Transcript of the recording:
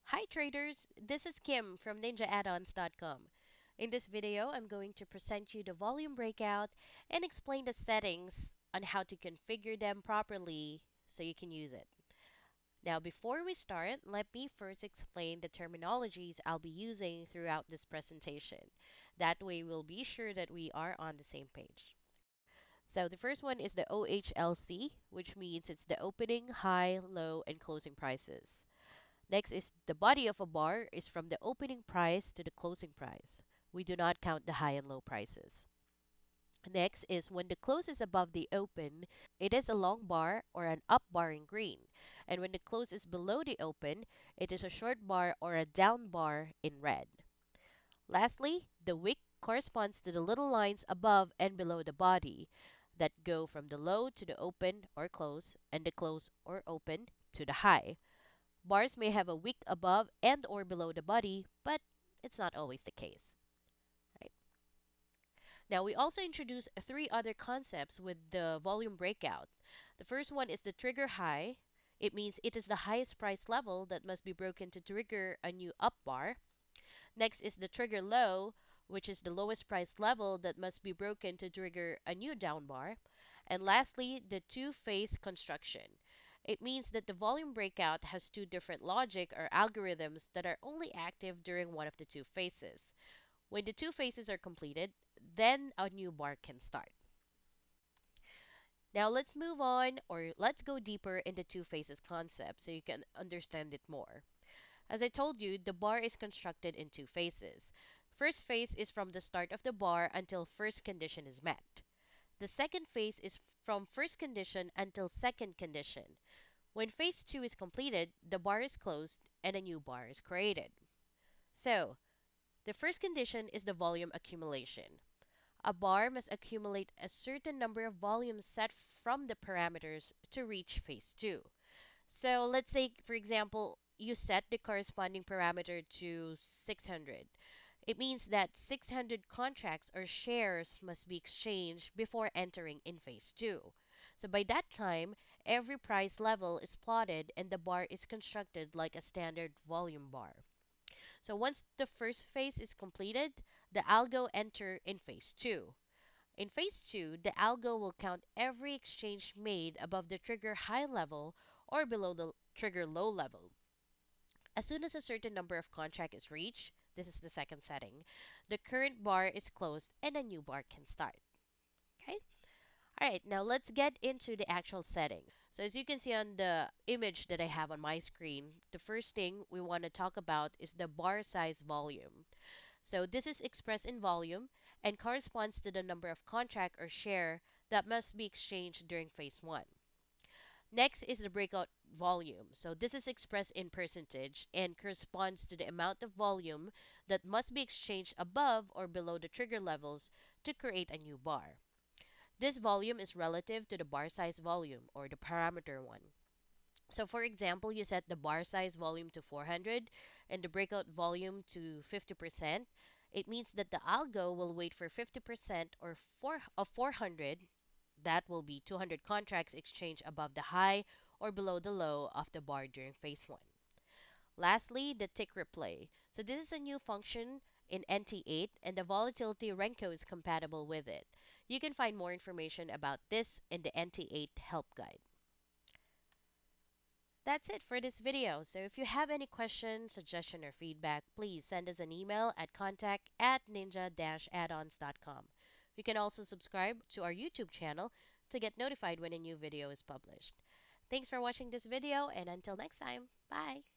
Hi traders, this is Kim from Ninja-Addons.com. In this video, I'm going to present you the volume breakout and explain the settings on how to configure them properly so you can use it. Now, before we start, let me first explain the terminologies I'll be using throughout this presentation. That way, we'll be sure that we are on the same page. So the first one is the OHLC, which means it's the opening, high, low, and closing prices. Next is the body of a bar is from the opening price to the closing price. We do not count the high and low prices. Next is when the close is above the open, it is a long bar or an up bar in green. And when the close is below the open, it is a short bar or a down bar in red. Lastly, the wick corresponds to the little lines above and below the body that go from the low to the open or close and the close or open to the high. Bars may have a wick above and or below the body, but it's not always the case. Right? Now, we also introduced three other concepts with the volume breakout. The first one is the trigger high. It means it is the highest price level that must be broken to trigger a new up bar. Next is the trigger low, which is the lowest price level that must be broken to trigger a new down bar. And lastly, the two-phase construction. It means that the volume breakout has two different logic or algorithms that are only active during one of the two phases. When the two phases are completed, then a new bar can start. Now let's move on, or let's go deeper in the two phases concept so you can understand it more. As I told you, the bar is constructed in two phases. First phase is from the start of the bar until first condition is met. The second phase is from first condition until second condition. When phase 2 is completed, the bar is closed and a new bar is created. So, the first condition is the volume accumulation. A bar must accumulate a certain number of volumes set from the parameters to reach phase 2. So, let's say, for example, you set the corresponding parameter to 600. It means that 600 contracts or shares must be exchanged before entering in phase 2. So by that time, every price level is plotted and the bar is constructed like a standard volume bar. So once the first phase is completed, the algo enter in phase 2. In phase 2, the algo will count every exchange made above the trigger high level or below the trigger low level. As soon as a certain number of contract is reached, this is the second setting, the current bar is closed and a new bar can start. Okay? Alright, now let's get into the actual setting. So as you can see on the image that I have on my screen, the first thing we want to talk about is the bar size volume. So this is expressed in volume and corresponds to the number of contract or share that must be exchanged during phase 1. Next is the breakout volume. So this is expressed in percentage and corresponds to the amount of volume that must be exchanged above or below the trigger levels to create a new bar. This volume is relative to the bar size volume or the parameter one. So for example, you set the bar size volume to 400 and the breakout volume to 50%. It means that the algo will wait for 50% or 400, that will be 200 contracts exchanged above the high or below the low of the bar during phase 1. Lastly, the tick replay. So this is a new function in NT8 and the volatility Renko is compatible with it. You can find more information about this in the NT8 help guide. That's it for this video. So if you have any questions, suggestion, or feedback, please send us an email at contact@ninja-addons.com. You can also subscribe to our YouTube channel to get notified when a new video is published. Thanks for watching this video, and until next time, bye!